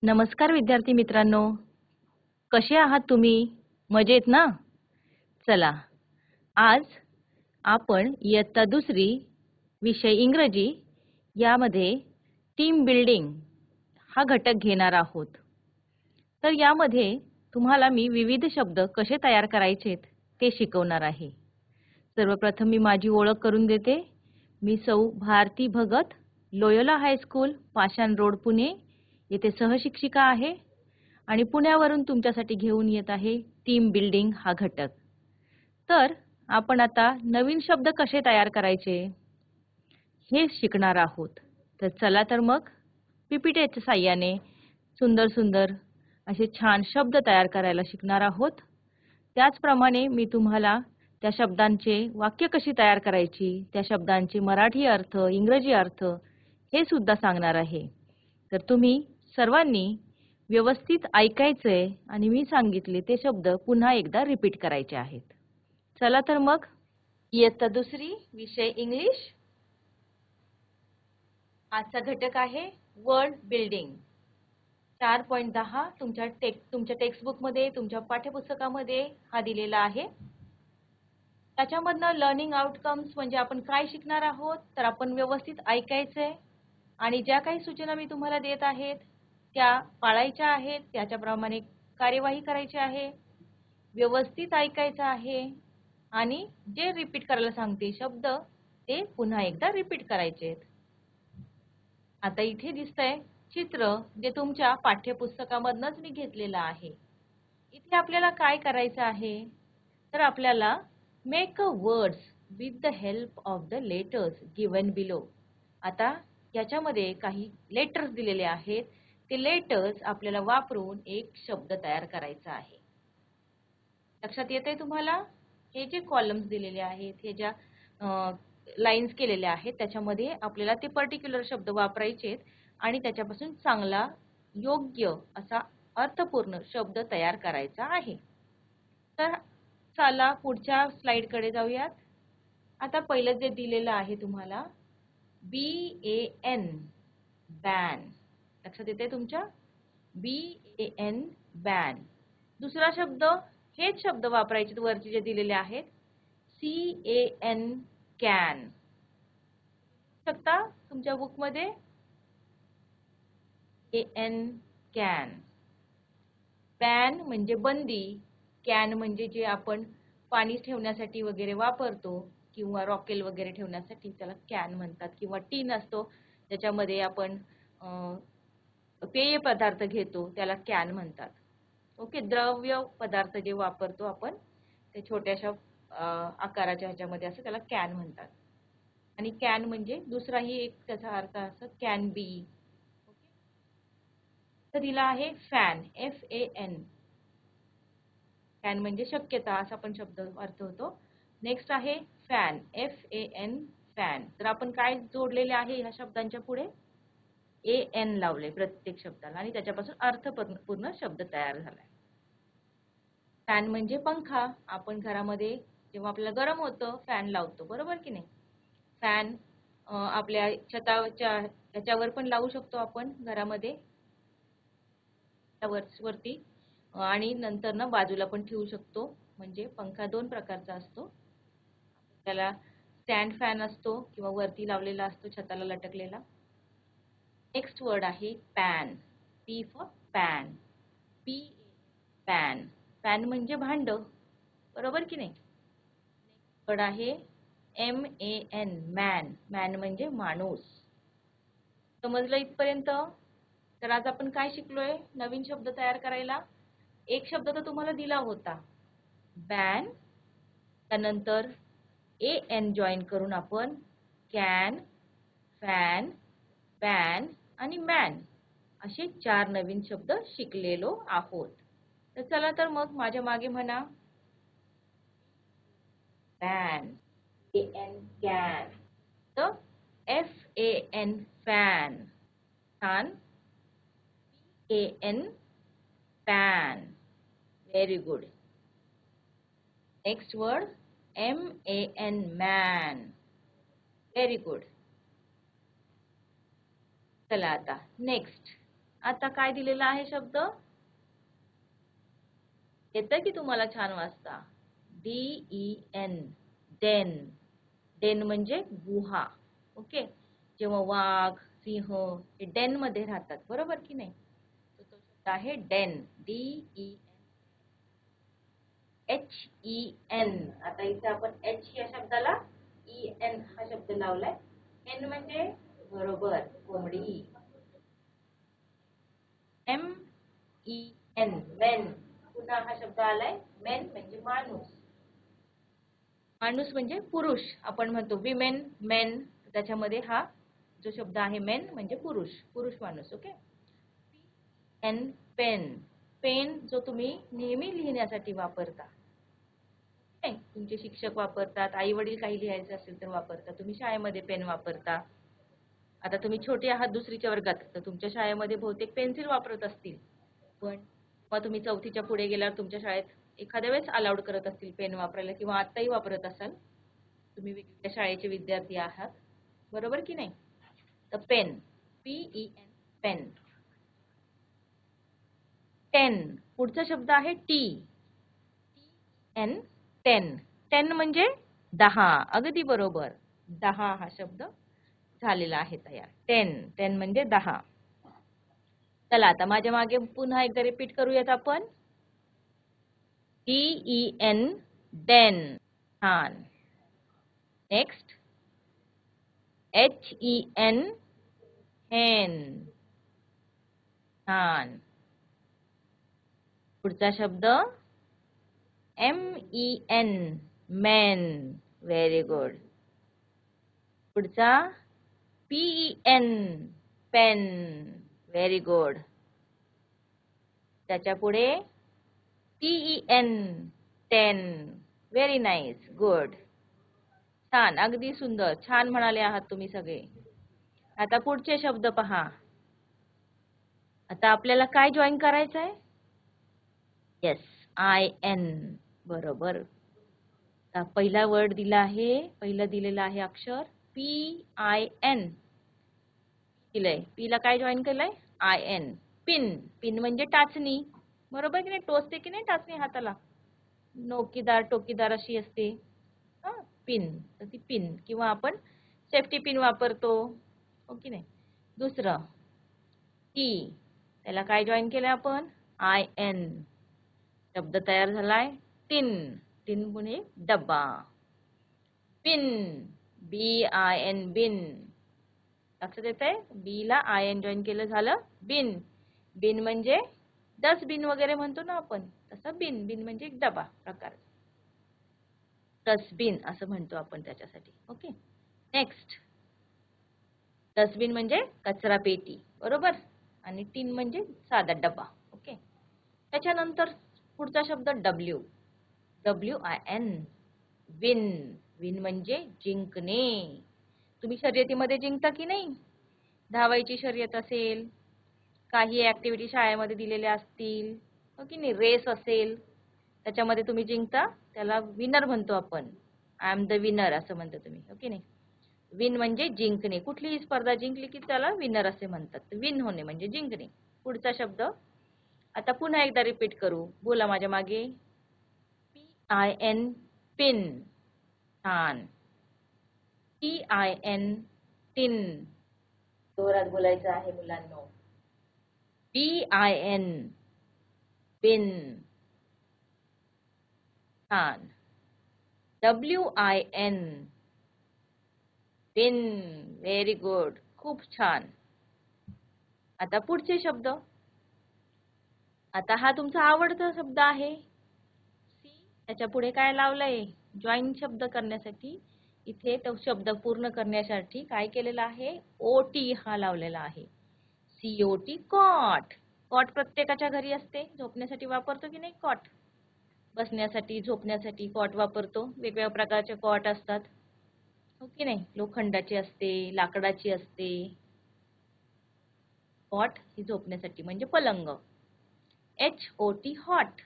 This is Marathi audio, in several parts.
नमस्कार विद्यार्थी मित्रांनो, कसे आहात तुम्ही? मजेत ना? चला, आज आपण इयत्ता दुसरी विषय इंग्रजी यामध्ये टीम बिल्डिंग हा घटक घेणार आहोत. तर यामध्ये तुम्हाला मी विविध शब्द कसे तयार करायचेत ते शिकवणार आहे. सर्वप्रथम मी माझी ओळख करून देते. मी सौ भारती भगत, लोयोला हायस्कूल, पाषाण रोड, पुणे येथे सहशिक्षिका आहे आणि पुण्यावरून तुमच्यासाठी घेऊन येत आहे टीम बिल्डिंग हा घटक. तर आपण आता नवीन शब्द कसे तयार करायचे हे शिकणार आहोत. तर चला तर मग पीपीटीच्या साहाय्याने सुंदर सुंदर असे छान शब्द तयार करायला शिकणार आहोत. त्याचप्रमाणे मी तुम्हाला त्या शब्दांचे वाक्य कशी तयार करायची, त्या शब्दांचे मराठी अर्थ, इंग्रजी अर्थ हे सुद्धा सांगणार आहे. तर तुम्ही सर्वांनी व्यवस्थित ऐकायचंय आणि मी सांगितले ते शब्द पुन्हा एकदा रिपीट करायचे आहेत. चला तर मग इयत्ता दुसरी विषय इंग्लिश. आजचा घटक आहे वर्ड बिल्डिंग. 4.10 तुमच्या टेक्स्टबुकमध्ये, तुमच्या पाठ्यपुस्तकामध्ये हा दिलेला आहे. त्याच्यामधनं लर्निंग आउटकम्स म्हणजे आपण काय शिकणार आहोत, तर आपण व्यवस्थित ऐकायचंय आणि ज्या काही सूचना मी तुम्हाला देत आहेत त्या पाळायच्या आहेत, त्याच्याप्रमाणे कार्यवाही करायची आहे, व्यवस्थित ऐकायचं आहे आणि जे रिपीट करायला सांगते शब्द ते पुन्हा एकदा रिपीट करायचे आहेत. आता इथे दिसतंय चित्र जे तुमच्या पाठ्यपुस्तकामधनच मी घेतलेलं आहे. इथे आपल्याला काय करायचं आहे, तर आपल्याला make a words with the help of the letters given below. आता याच्यामध्ये काही लेटर्स दिलेले आहेत, ते लेटर्स आपल्याला वापरून एक शब्द तयार करायचा आहे. लक्षात येतंय तुम्हाला? हे जे कॉलम्स दिलेले आहेत, हे ज्या लाईन्स केलेल्या आहेत, त्याच्यामध्ये आपल्याला ते पर्टिक्युलर शब्द वापरायचे आणि त्याच्यापासून चांगला योग्य असा अर्थपूर्ण शब्द तयार करायचा आहे. तर चला पुढच्या स्लाइडकडे जाऊयात. आता पहिलं जे दिलेलं आहे तुम्हाला BAN बॅन. लक्षात येते तुमच्या? BAN ban. दुसरा शब्द हेच शब्द वापरायचे वरचे जे दिलेले आहेत CAN कॅन. शकता तुमच्या बुक मध्ये AN कॅन. बॅन म्हणजे बंदी, कॅन म्हणजे जे आपण पाणी ठेवण्यासाठी वगैरे वापरतो किंवा रॉकेल वगैरे ठेवण्यासाठी त्याला कॅन म्हणतात, किंवा टीन असतो त्याच्यामध्ये आपण पेय पदार्थ घेतो त्याला कॅन म्हणतात. ओके, द्रव्य पदार्थ जे वापरतो आपण ते छोट्याशा आकाराच्या ह्याच्यामध्ये असं त्याला कॅन म्हणतात. आणि कॅन म्हणजे दुसराही एक त्याचा अर्थ असं कॅन बी. तर दिला आहे फॅन, FAN. फॅन म्हणजे शक्यता असा पण शब्द अर्थ होतो. नेक्स्ट आहे फॅन, FAN फॅन. तर आपण काय जोडलेले आहे ह्या शब्दांच्या पुढे? AN लावले प्रत्येक शब्दाला आणि त्याच्यापासून अर्थपूर्ण शब्द तयार झालाय. फॅन म्हणजे पंखा. आपण घरामध्ये जेव्हा आपल्याला गरम होतं फॅन लावतो, बरोबर की नाही? फॅन आपल्या छताच्या त्याच्यावर पण लावू शकतो आपण घरामध्ये वरती, आणि नंतर ना बाजूला पण ठेवू शकतो. म्हणजे पंखा दोन प्रकारचा असतो. त्याला स्टँड फॅन असतो किंवा वरती लावलेला असतो छताला लटकलेला. नेक्स्ट वर्ड आहे pan. P for pan. Pan. Pan म्हणजे भांड, बरोबर की नाही? नेक्स्ट वर्ड आहे MAN मॅन. मॅन म्हणजे माणूस. समजलं इथपर्यंत? तर आज आपण काय शिकलोय नवीन शब्द तयार करायला? एक शब्द तर तुम्हाला दिला होता बॅन, त्यानंतर AN जॉईन करून आपण कॅन, फॅन, बॅन आणि मॅन असे 4 नवीन शब्द शिकलेलो आहोत. तर चला तर मग माझ्या मागे म्हणा बॅन, AN कॅन, तर FAN फॅन, छान, AN pan. Very good. Next word MAN man. Very good. चला आता नेक्स्ट आता काय दिलेला आहे शब्द? येतं की तुम्हाला छान वाचता? DEN, Den. डेन म्हणजे गुहा. ओके. जेव्हा वाघ, सिंह हे डेन मध्ये राहतात, बरोबर की नाही? तो शब्द आहे डेन. DEN. HEN. आता इथे आपण H या शब्दाला EN हा शब्द लावलाय. N म्हणजे बरोबर कोंबडी. MEN, main. पुन्हा हा शब्द आलाय मेन म्हणजे माणूस. माणूस म्हणजे पुरुष. आपण म्हणतो विमेन, मेन. त्याच्यामध्ये हा जो शब्द आहे मेन म्हणजे पुरुष, पुरुष माणूस. ओके. Pen, pen. पेन जो तुम्ही नेहमी लिहिण्यासाठी वापरता. तुमचे शिक्षक वापरतात, आई वडील काही लिहायचं असेल तर वापरतात. तुम्ही शाळेमध्ये पेन वापरता. आता तुम्ही छोटे आहात दुसरीच्या वर्गात, तर तुमच्या शाळेमध्ये बहुतेक पेन्सिल वापरत असतील. पण मग तुम्ही चौथीच्या पुढे गेल्यावर तुमच्या शाळेत एखाद्या वेळेस अलाउड करत असतील पेन वापरायला, किंवा आत्ताही वापरत असाल. तुम्ही वेगवेगळ्या शाळेचे विद्यार्थी आहात, बरोबर की नाही? तर पेन, PEN, पेन. 10. पुढचा शब्द आहे टी. TEN, 10. 10 म्हणजे 10. अगदी बरोबर. 10 हा शब्द झालेला आहे तयार. 10. 10 म्हणजे 10. चला आता माझ्या मागे पुन्हा एकदा रिपीट करूयात आपण. DEN, den. छान. नेक्स्ट. HEN, hen. छान. पुढचा शब्द MEN, मेन. Very good. पुढचा PEN, पेन. Very good. त्याच्या पुढे TEN, 10. Very nice. गुड. छान. अगदी सुंदर. छान म्हणाले आहात तुम्ही सगळे. आता पुढचे शब्द पहा. आता आपल्याला काय जॉईन करायचं आहे? Yes, IN. बरोबर. पहिला वर्ड दिला आहे, पहिलं दिलेलं आहे अक्षर PIN. दिलंय. पी ला काय जॉईन केलंय? IN. पिन. पिन म्हणजे टाचणी, बरोबर की नाही? टोचते की नाही टाचणी हाताला? नोकीदार, टोकीदार अशी असते. पिन. तर ती पिन, किंवा आपण सेफ्टी पिन वापरतो, हो की नाही? दुसरं की, त्याला काय जॉईन केलंय आपण? IN. शब्द तयार झालाय टिन. टिन म्हणजे डब्बा. बिन, BIN, बिन. लक्षात येतंय? बी ला IN जॉईन केलं, झालं बिन. बिन म्हणजे डस्टबिन वगैरे म्हणतो ना आपण, तसं बिन. बिन म्हणजे एक डबा प्रकार. डस्टबिन असं म्हणतो आपण त्याच्यासाठी. ओके. नेक्स्ट. डस्टबिन म्हणजे कचरा पेटी, बरोबर. आणि टिन म्हणजे साधा डबा. ओके. त्याच्यानंतर पुढचा शब्द W. WIN, win. विन म्हणजे जिंकणे. तुम्ही शर्यतीमध्ये जिंकता की नाही? धावायची शर्यत असेल, काही ऍक्टिव्हिटी शाळेमध्ये दिलेल्या असतील, हो की नाही? रेस असेल, त्याच्यामध्ये तुम्ही जिंकता, त्याला विनर म्हणतो आपण. आय एम द विनर असं म्हणतो तुम्ही, हो की नाही? विन म्हणजे जिंकणे. कुठलीही स्पर्धा जिंकली की त्याला विनर असे म्हणतात. विन होणे म्हणजे जिंकणे. पुढचा शब्द आता पुन्हा एकदा रिपीट करू. बोला माझ्या मागे. PIN, pin. छान. TIN, tin. जोरात बोलायचं आहे मुलांनो. BIN, bin. छान. WIN, win. Very good. खूप छान. आता पुढचे शब्द. आता हा तुमचा आवडता शब्द आहे. त्याच्या पुढे काय लावलंय? जॉईन शब्द करण्यासाठी इथे तो शब्द पूर्ण करण्यासाठी काय केलेलं आहे? OT हा लावलेला आहे. COT, cot. कॉट प्रत्येकाच्या घरी असते. झोपण्यासाठी वापरतो की नाही कॉट? बसण्यासाठी, झोपण्यासाठी कॉट वापरतो. वेगवेगळ्या प्रकारचे कॉट असतात, हो की नाही? लोखंडाची असते, लाकडाची असते. कॉट ही झोपण्यासाठी म्हणजे पलंग. HOT, hot.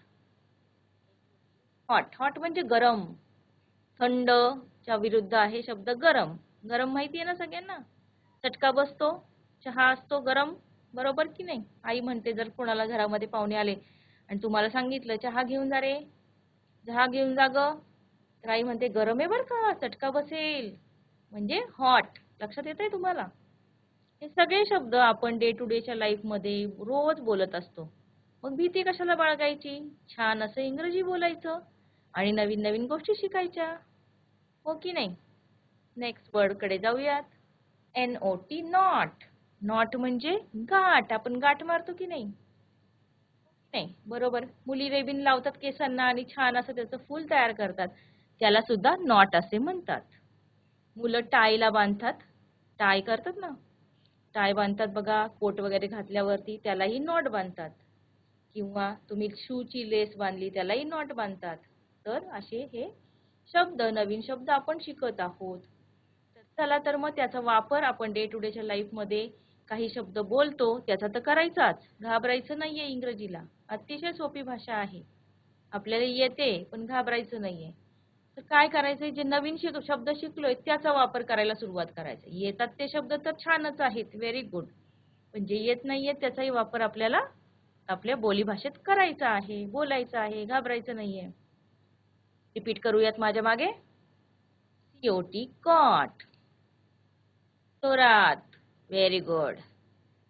हॉट. हॉट म्हणजे गरम. थंड च्या विरुद्ध आहे शब्द गरम. गरम माहिती आहे ना सगळ्यांना? चटका बसतो, चहा असतो गरम, बरोबर की नाही? आई म्हणते जर कोणाला घरामध्ये पाहुणे आले आणि तुम्हाला सांगितलं चहा घेऊन जा रे, चहा घेऊन जा ग, तर आई म्हणते गरम आहे बरं का, चटका बसेल. म्हणजे हॉट. लक्षात येतंय तुम्हाला? हे सगळे शब्द आपण डे टू डेच्या लाईफमध्ये रोज बोलत असतो. मग भीती कशाला बाळगायची? छान असं इंग्रजी बोलायचं आणि नवीन नवीन गोष्टी शिकायच्या. हो की नाही? नेक्स्ट वर्ड कडे जाऊयात. NOT not. नॉट म्हणजे गाठ. आपण गाठ मारतो की नाही? नाही, बरोबर. मुली रेबिन लावतात केसांना आणि छान असं त्याचं फूल तयार करतात. त्याला सुद्धा नॉट असे म्हणतात. मुलं टायला बांधतात. टाय करतात ना? टाय बांधतात बघा, कोट वगैरे घातल्यावरती त्यालाही नॉट बांधतात. किंवा तुम्ही शूची लेस बांधली त्यालाही नॉट बांधतात. तर असे हे शब्द, नवीन शब्द आपण शिकत आहोत. तर चला तर मग त्याचा वापर आपण डे टू डेच्या लाईफमध्ये काही शब्द बोलतो त्याचा तर करायचाच. घाबरायचं नाहीये इंग्रजीला. अतिशय सोपी भाषा आहे. आपल्याला येते पण घाबरायचं नाहीये. तर काय करायचंय, जे नवीन शब्द शिकलोय त्याचा वापर करायला सुरुवात करायचं. येतात ते शब्द तर छानच आहेत, व्हेरी गुड. पण जे येत नाहीये त्याचाही वापर आपल्याला आपल्या बोलीभाषेत करायचा आहे, बोलायचं आहे, घाबरायचं नाहीये. रिपीट करूयात माझ्या मागे. COT cot. जोरात. Very good.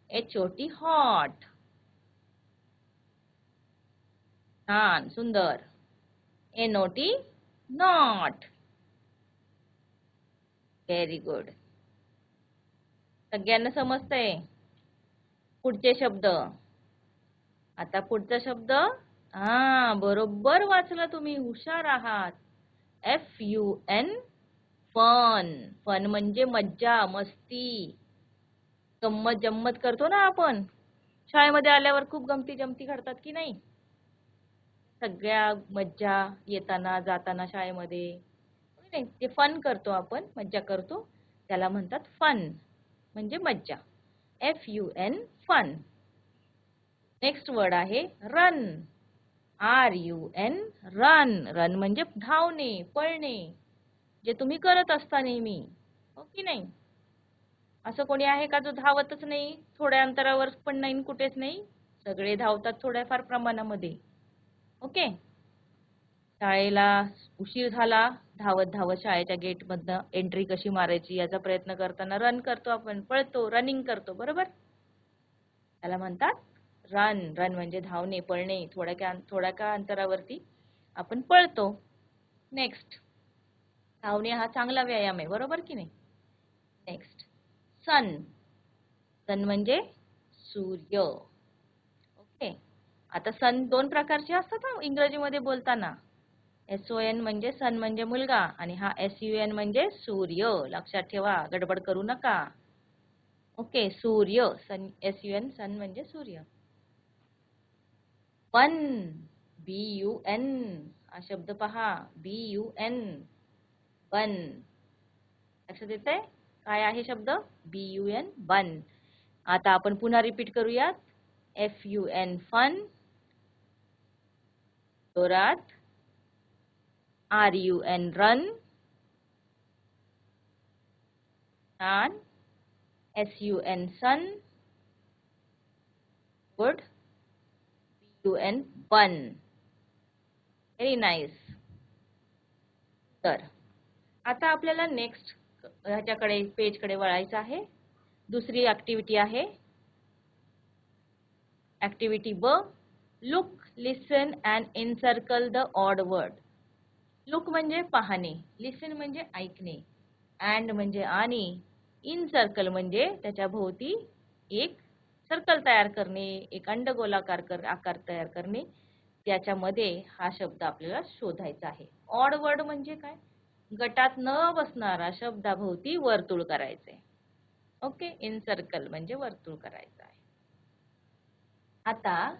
HOT hot. छान, सुंदर. NOT not. Very good. सगळ्यांना समजतंय? पुढचे शब्द. आता पुढचा शब्द बरोबर वाचला तुम्ही, हुशार आहात. FUN fun. फन म्हणजे मज्जा, मस्ती, गंमत जम्मत करतो ना आपण. शाळेमध्ये आल्यावर खूप गमती जमती घडतात की नाही? सगळ्या मज्जा येताना जाताना शाळेमध्ये नाही, ते फन करतो आपण, मज्जा करतो, त्याला म्हणतात फन म्हणजे मज्जा. FUN fun. नेक्स्ट वर्ड आहे रन. RUN run. रन म्हणजे धावणे, पळणे, जे तुम्ही करत असता नेहमी. हो की नाही? असं कोणी आहे का जो धावतच नाही, थोड्या अंतरावर पण नाही, कुठेच नाही? सगळे धावतात थोड्याफार प्रमाणामध्ये. ओके. शाळेला उशीर झाला, धावत धावत शाळेच्या गेटमधनं एंट्री कशी मारायची याचा प्रयत्न करताना रन करतो आपण, पळतो, रनिंग करतो, बरोबर? त्याला म्हणतात रन. रन म्हणजे धावणे, पळणे, थोड्या का अंतरावरती आपण पळतो. नेक्स्ट. धावणे हा चांगला व्यायाम आहे, बरोबर की नाही? नेक्स्ट. सन. सन म्हणजे सूर्य. ओके. आता सन दोन प्रकारचे असतात हा इंग्रजीमध्ये बोलताना. SON म्हणजे सन म्हणजे मुलगा आणि हा SUN म्हणजे सूर्य. लक्षात ठेवा, गडबड करू नका. ओके, सूर्य. सन, SUN, सन म्हणजे सूर्य. बन. BUN. हा शब्द पहा, BUN. बन. लक्षात येतंय? काय आहे शब्द? BUN, बन. आता आपण पुन्हा रिपीट करूयात. FUN fun. जोरात. RUN run. छान. SUN sun. Good. BUN bun. Very nice. तर आता आपल्याला नेक्स्ट ह्याच्याकडे पेजकडे वळायचं आहे. दुसरी ऍक्टिव्हिटी आहे ऍक्टिव्हिटी ब. Look, listen and encircle the odd word. Look म्हणजे पाहणे, लिसन म्हणजे ऐकणे, अँड म्हणजे आणि, इन सर्कल म्हणजे त्याच्या भोवती एक सर्कल तयार करणे, एक अंडगोलाकार आकार तयार करणे. त्याच्यामध्ये हा शब्द आपल्याला शोधायचा आहे. ऑड वर्ड म्हणजे काय? गटात न बसणारा शब्दाभोवती वर्तुळ करायचे. ओके, इन सर्कल म्हणजे वर्तुळ करायचं आहे. आता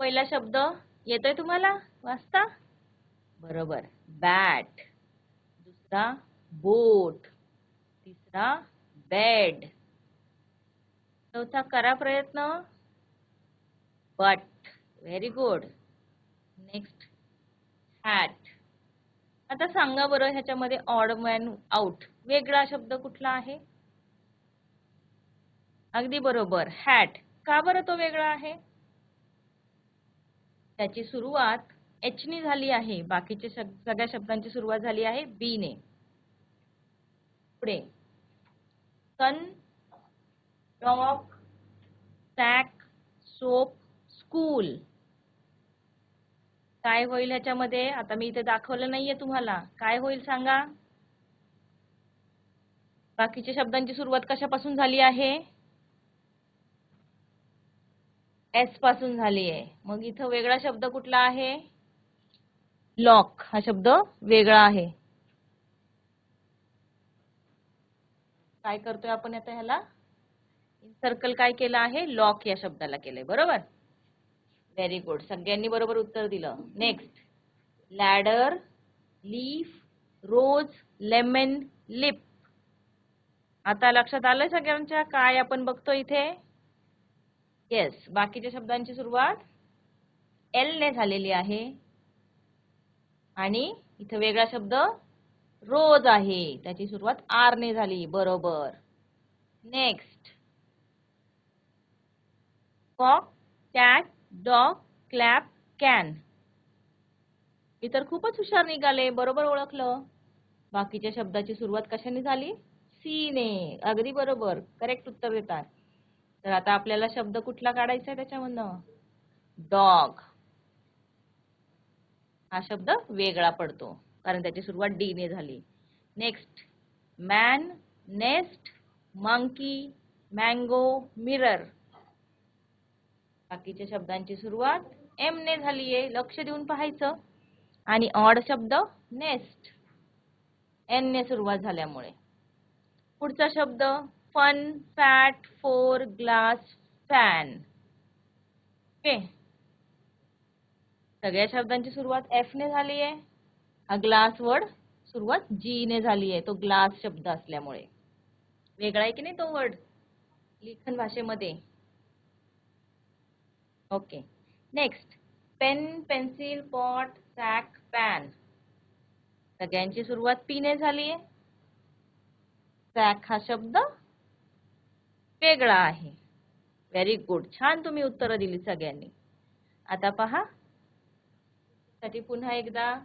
पहिला शब्द येतोय तुम्हाला वाचता? बरोबर, बॅट. दुसरा बोट. तिसरा बेड. चौथा करा प्रयत्न. But. Very good. Next hat. आता सांगा बरं ह्याच्यामध्ये ऑड मॅन आउट वेगळा शब्द कुठला आहे? अगदी बरोबर, हॅट. का बरं तो वेगळा आहे? त्याची सुरुवात एच ने झाली आहे, बाकीच्या सगळ्या शब्दांची सुरुवात झाली आहे बी ने. पुढे सन, डॉग, सॅक, सोप, स्कूल. काय होईल ह्याच्यामध्ये? आता मी इथे दाखवलं नाहीये तुम्हाला. काय होईल सांगा? बाकीच्या शब्दांची सुरुवात कशापासून झाली आहे? एस पासून झाली आहे. मग इथं वेगळा शब्द कुठला आहे? लॉक हा शब्द वेगळा आहे. काय करतोय आपण आता ह्याला? सर्कल काय केलं आहे? लॉक या शब्दाला केलंय. बरोबर? Very good. सगळ्यांनी बरोबर उत्तर दिलं. नेक्स्ट लॅडर, लीफ, रोज, लेमन, लिप. आता लक्षात आलंय सगळ्यांच्या काय आपण बघतो इथे? येस, बाकीच्या शब्दांची सुरुवात एल ने झालेली आहे आणि इथे वेगळा शब्द रोज आहे, त्याची सुरुवात आर ने झाली. बरोबर. Next cock, cat, dog, clap, can. मी तर खूपच हुशार निघाले. बरोबर ओळखलं. बाकीच्या शब्दाची सुरुवात कशाने झाली? सी ने. अगदी बरोबर. करेक्ट उत्तर देतात. तर आता आपल्याला शब्द कुठला काढायचा आहे त्याच्यामधनं? डॉग हा शब्द वेगळा पडतो कारण त्याची सुरुवात डी ने झाली. Next man, nest, monkey, mango, mirror. बाकीच्या शब्दांची सुरुवात एम ने झाली आहे. लक्ष देऊन पाहायचं. आणि ऑड शब्द नेस्ट एन ने सुरुवात झाल्यामुळे. पुढचा शब्द fun, fat, four, glass, fan. Okay, सगळ्या शब्दांची सुरुवात एफ ने झाली आहे. हा ग्लास वर्ड सुरुवात जी ने झाली आहे, तो ग्लास शब्द असल्यामुळे. वेगळा आहे की नाही तो वर्ड लिखन भाषेमध्ये? Okay. Next pen, pencil, pot, sack, pan. सगळ्यांची सुरुवात पी ने झाली आहे. सॅक हा शब्द वेगळा आहे. Very good. छान तुम्ही उत्तरं दिली सगळ्यांनी. आता पहा, साठी पुन्हा एकदा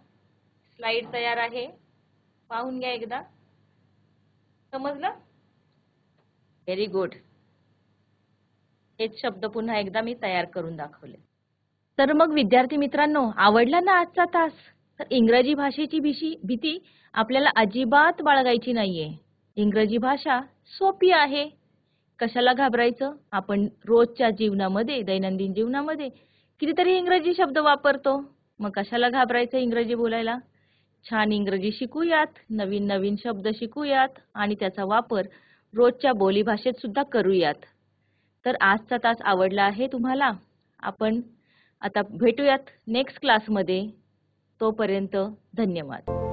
स्लाइड तयार आहे, पाहून घ्या एकदा. समजलं? Very good. हेच शब्द पुन्हा एकदा मी तयार करून दाखवले. तर मग विद्यार्थी मित्रांनो, आवडला ना आजचा तास? तर इंग्रजी भाषेची भीती आपल्याला अजिबात बाळगायची नाहीये. इंग्रजी भाषा सोपी आहे. कशाला घाबरायचं? आपण रोजच्या जीवनामध्ये, दैनंदिन जीवनामध्ये कितीतरी इंग्रजी शब्द वापरतो. मग कशाला घाबरायचं इंग्रजी बोलायला? छान इंग्रजी शिकूयात, नवीन नवीन शब्द शिकूयात आणि त्याचा वापर रोजच्या बोलीभाषेत सुद्धा करूयात. तर आजचा तास आवडला आहे तुम्हाला? आपण आता भेटूयात नेक्स्ट क्लासमध्ये. तोपर्यंत धन्यवाद.